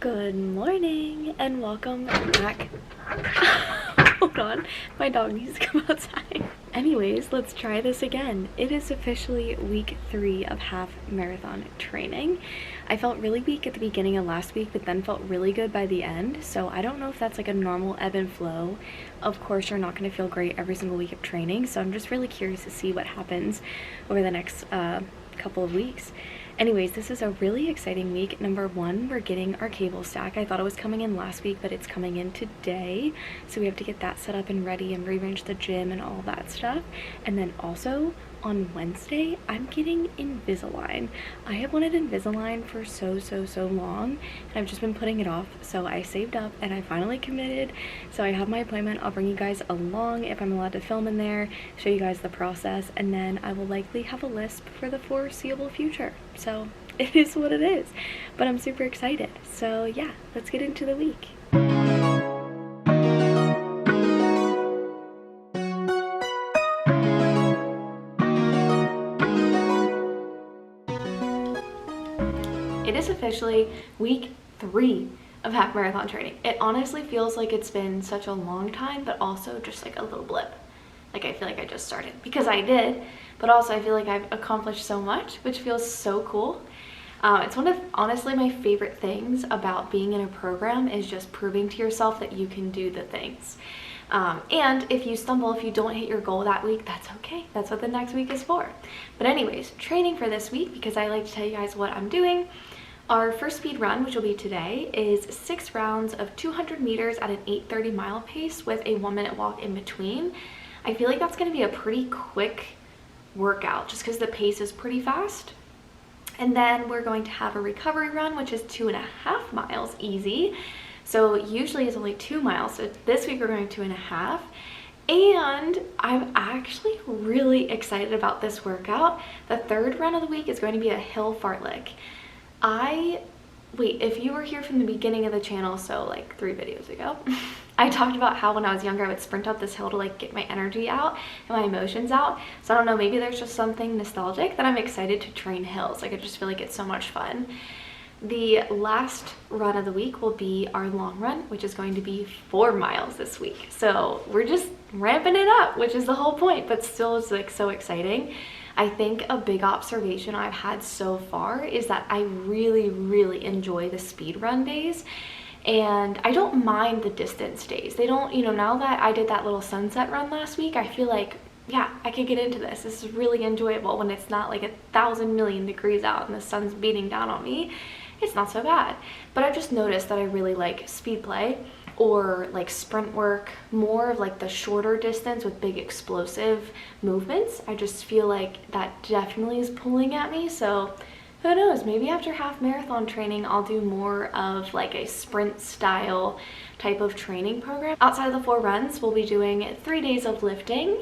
Good morning and welcome back. Hold on, my dog needs to come outside. Anyways, let's try this again. It is officially week 3 of half marathon training. I felt really weak at the beginning of last week, but then felt really good by the end. So I don't know if that's like a normal ebb and flow. Of course, you're not going to feel great every single week of training. So I'm just really curious to see what happens over the next couple of weeks. Anyways, this is a really exciting week. Number 1, we're getting our cable stack. I thought it was coming in last week, but it's coming in today. So we have to get that set up and ready and rearrange the gym and all that stuff. And then also on Wednesday, I'm getting Invisalign. I have wanted Invisalign for so long, and I've just been putting it off. So I saved up and I finally committed. So I have my appointment. I'll bring you guys along if I'm allowed to film in there, show you guys the process, and then I will likely have a lisp for the foreseeable future. So it is what it is, but I'm super excited. So yeah, let's get into the week. It is officially week 3 of half marathon training. It honestly feels like it's been such a long time, but also just like a little blip. Like I feel like I just started, because I did, but also I feel like I've accomplished so much, which feels so cool. It's one of honestly my favorite things about being in a program is just proving to yourself that you can do the things. And if you stumble, if you don't hit your goal that week, that's okay. That's what the next week is for. But anyways, training for this week, because I like to tell you guys what I'm doing. Our first speed run, which will be today, is 6 rounds of 200 meters at an 8:30 mile pace with a 1-minute walk in between. I feel like that's going to be a pretty quick workout just because the pace is pretty fast. And then we're going to have a recovery run, which is 2.5 miles easy. So usually it's only 2 miles. So this week we're going 2.5. And I'm actually really excited about this workout. The third run of the week is going to be a hill fartlek. Wait, if you were here from the beginning of the channel, so like 3 videos ago, I talked about how when I was younger I would sprint up this hill to like get my energy out and my emotions out. So I don't know, maybe there's just something nostalgic that I'm excited to train hills. Like I just feel like it's so much fun. The last run of the week will be our long run, which is going to be 4 miles this week. So we're just ramping it up, which is the whole point, but still is like so exciting. I think a big observation I've had so far is that I really enjoy the speed run days, and I don't mind the distance days. They don't, you know, now that I did that little sunset run last week, I feel like, yeah, I could get into this. This is really enjoyable when it's not like 1,000 million degrees out and the sun's beating down on me. It's not so bad. But I've just noticed that I really like speed play or like sprint work, more of like the shorter distance with big explosive movements. I just feel like that definitely is pulling at me. So who knows, maybe after half marathon training I'll do more of like a sprint style type of training program. Outside of the 4 runs, we'll be doing 3 days of lifting.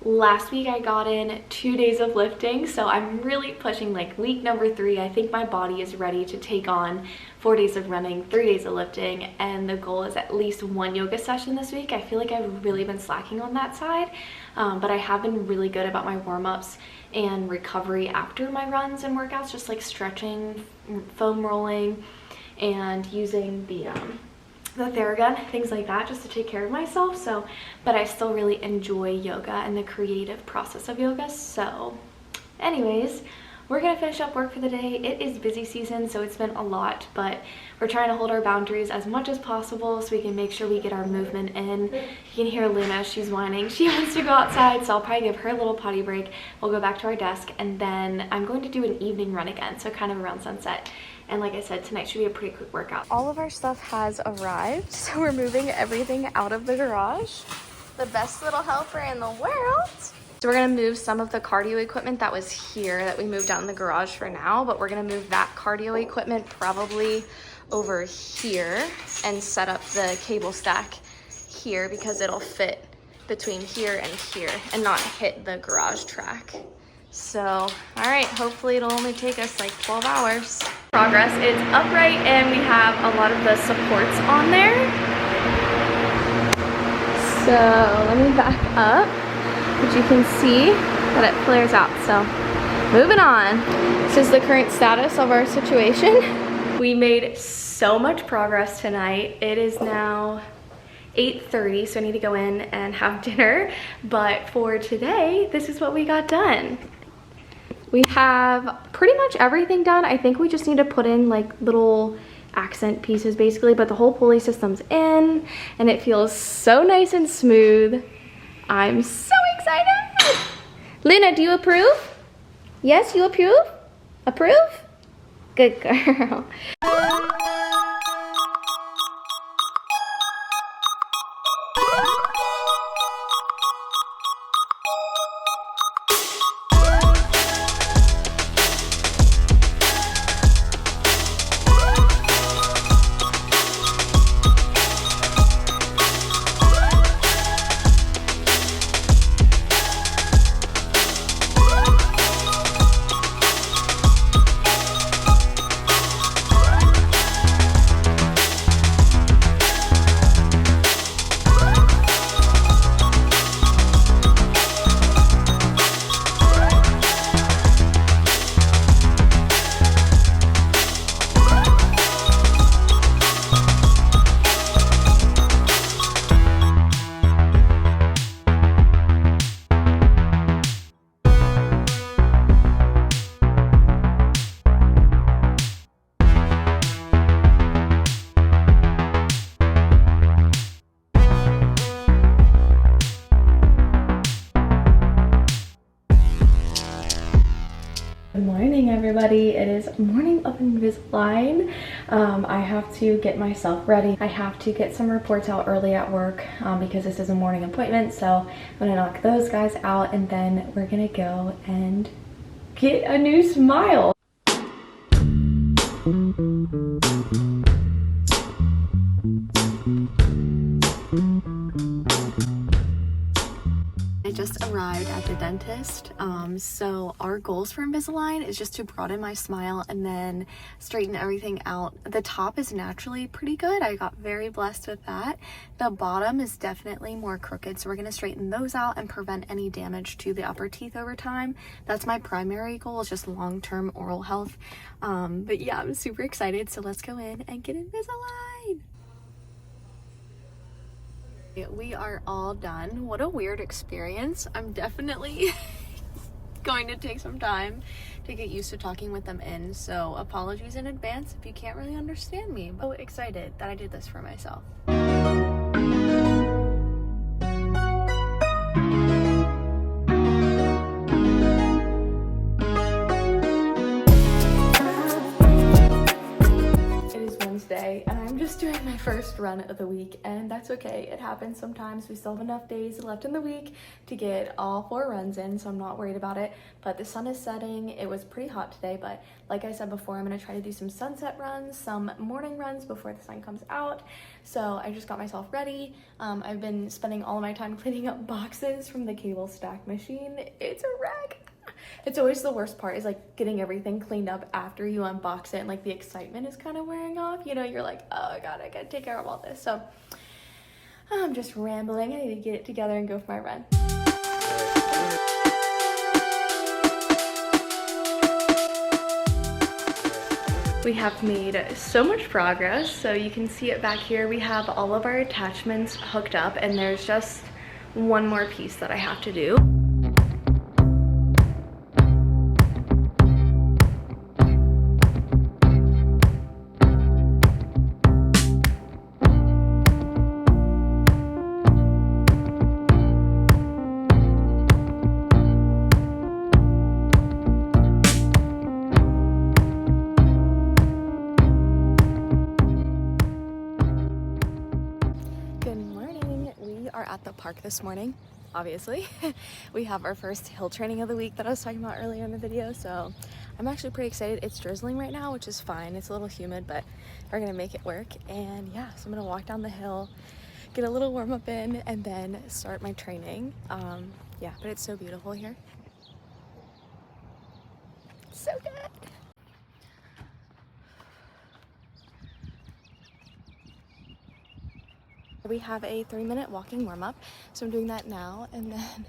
Last week I got in 2 days of lifting, so I'm really pushing like week number 3. I think my body is ready to take on 4 days of running, 3 days of lifting, and the goal is at least 1 yoga session this week. I feel like I've really been slacking on that side, but I have been really good about my warm-ups and recovery after my runs and workouts, just like stretching, foam rolling, and using the Theragun, things like that, just to take care of myself. So, but I still really enjoy yoga and the creative process of yoga. So anyways, we're gonna finish up work for the day. It is busy season, so it's been a lot, but we're trying to hold our boundaries as much as possible so we can make sure we get our movement in. You can hear Luna, she's whining. She wants to go outside, so I'll probably give her a little potty break. We'll go back to our desk, and then I'm going to do an evening run again, so kind of around sunset. And like I said, tonight should be a pretty quick workout. All of our stuff has arrived, so we're moving everything out of the garage. The best little helper in the world. So we're gonna move some of the cardio equipment that was here that we moved out in the garage for now, but we're gonna move that cardio equipment probably over here and set up the cable stack here because it'll fit between here and not hit the garage track. So, all right, hopefully it'll only take us like 12 hours. Progress, it's upright and we have a lot of the supports on there. So let me back up, but you can see that it flares out. So moving on. This is the current status of our situation. We made so much progress tonight. It is now 8:30, so I need to go in and have dinner. But for today, this is what we got done. We have pretty much everything done. I think we just need to put in like little accent pieces basically, but the whole pulley system's in and it feels so nice and smooth. I'm so excited. Luna, do you approve? Yes, you approve? Approve? Good girl. Good morning, everybody. It is morning of Invisalign. I have to get myself ready. I have to get some reports out early at work because this is a morning appointment. So I'm gonna knock those guys out and then we're gonna go and get a new smile. I just arrived at the dentist. So our goals for Invisalign is just to broaden my smile and then straighten everything out. The top is naturally pretty good. I got very blessed with that. The bottom is definitely more crooked, so we're gonna straighten those out and prevent any damage to the upper teeth over time. That's my primary goal, is just long-term oral health. But yeah, I'm super excited. So let's go in and get Invisalign. We are all done. What a weird experience. I'm definitely going to take some time to get used to talking with them in, so apologies in advance if you can't really understand me. I'm so excited that I did this for myself. And I'm just doing my first run of the week, and that's okay. It happens sometimes. We still have enough days left in the week to get all 4 runs in, so I'm not worried about it. But the sun is setting. It was pretty hot today, but like I said before, I'm gonna try to do some sunset runs, some morning runs before the sun comes out. So I just got myself ready. I've been spending all of my time cleaning up boxes from the cable stack machine. It's a wreck. It's always the worst part, is like getting everything cleaned up after you unbox it, and like the excitement is kind of wearing off. You know, you're like, oh god, I gotta take care of all this. So I'm just rambling. I need to get it together and go for my run. We have made so much progress. So you can see it back here. We have all of our attachments hooked up, and there's just one more piece that I have to do. At the park this morning, obviously. We have our first hill training of the week that I was talking about earlier in the video, so I'm actually pretty excited. It's drizzling right now, which is fine. It's a little humid, but we're gonna make it work. And yeah, so I'm gonna walk down the hill, get a little warm up in, and then start my training. Yeah, but it's so beautiful here. So good. We have a 3-minute walking warm-up, so I'm doing that now, and then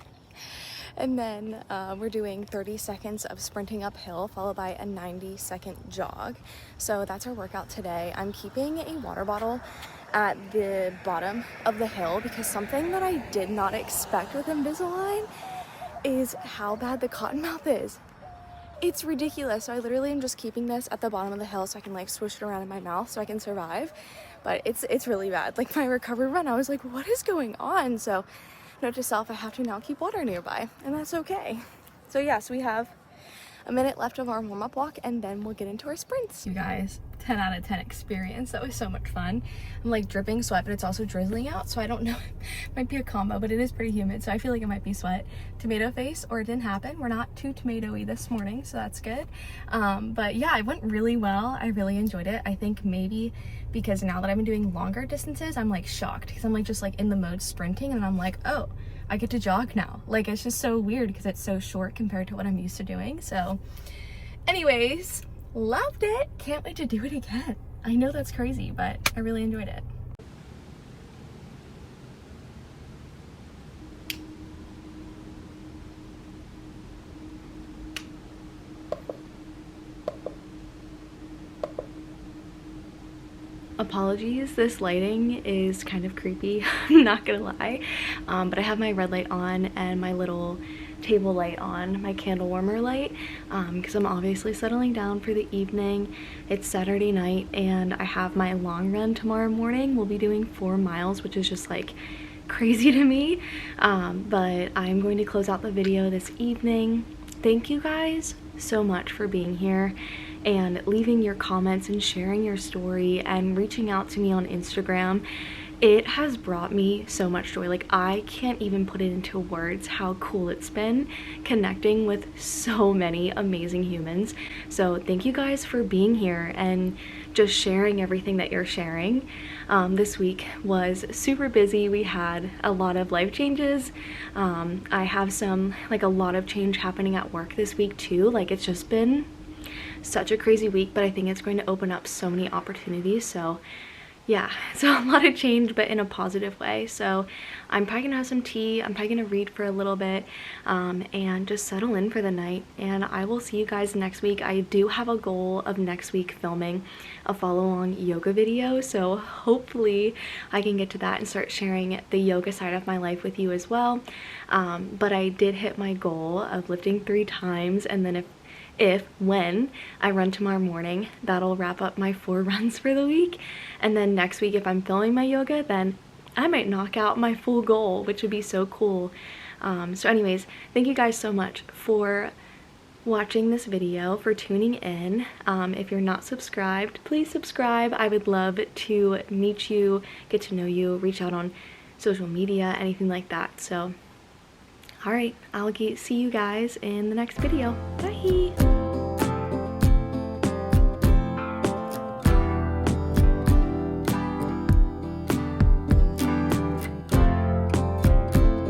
And then we're doing 30 seconds of sprinting uphill followed by a 90-second jog. So that's our workout today. I'm keeping a water bottle at the bottom of the hill because something that I did not expect with Invisalign is how bad the cottonmouth is. It's ridiculous. So I literally am just keeping this at the bottom of the hill so I can like swoosh it around in my mouth so I can survive. But it's really bad. Like my recovery run, I was like, what is going on? So note to self, I have to now keep water nearby, and that's okay. So yes, we have a minute left of our warm-up walk and then we'll get into our sprints. You guys, 10 out of 10 experience. That was so much fun. I'm like dripping sweat, but it's also drizzling out, so I don't know. It might be a combo, but it is pretty humid, so I feel like it might be sweat. Tomato face, or it didn't happen. We're not too tomatoey this morning, so that's good. But yeah, it went really well. I really enjoyed it. I think maybe because now that I've been doing longer distances, I'm like shocked because I'm like just like in the mode sprinting and I'm like, oh, I get to jog now. Like it's just so weird because it's so short compared to what I'm used to doing. So anyways, loved it. Can't wait to do it again. I know that's crazy, but I really enjoyed it. Apologies, this lighting is kind of creepy, I'm not gonna lie, but I have my red light on and my little table light on, my candle warmer light, because I'm obviously settling down for the evening. It's Saturday night and I have my long run tomorrow morning. We'll be doing 4 miles, which is just like crazy to me, but I'm going to close out the video this evening. Thank you guys so much for being here and leaving your comments and sharing your story and reaching out to me on Instagram. It has brought me so much joy. Like I can't even put it into words how cool it's been connecting with so many amazing humans. So thank you guys for being here and just sharing everything that you're sharing. This week was super busy. We had a lot of life changes. I have a lot of change happening at work this week too. Like it's just been such a crazy week, but I think it's going to open up so many opportunities. So yeah, so a lot of change, but in a positive way. So I'm probably gonna have some tea. I'm probably gonna read for a little bit and just settle in for the night. And I will see you guys next week. I do have a goal of next week filming a follow-along yoga video. So hopefully I can get to that and start sharing the yoga side of my life with you as well. But I did hit my goal of lifting 3 times, and then when I run tomorrow morning, that'll wrap up my 4 runs for the week. And then next week, if I'm filming my yoga, then I might knock out my full goal, which would be so cool. So anyways, thank you guys so much for watching this video, for tuning in. If you're not subscribed, please subscribe. I would love to meet you, get to know you, reach out on social media, anything like that. So alright, I'll see you guys in the next video. Bye!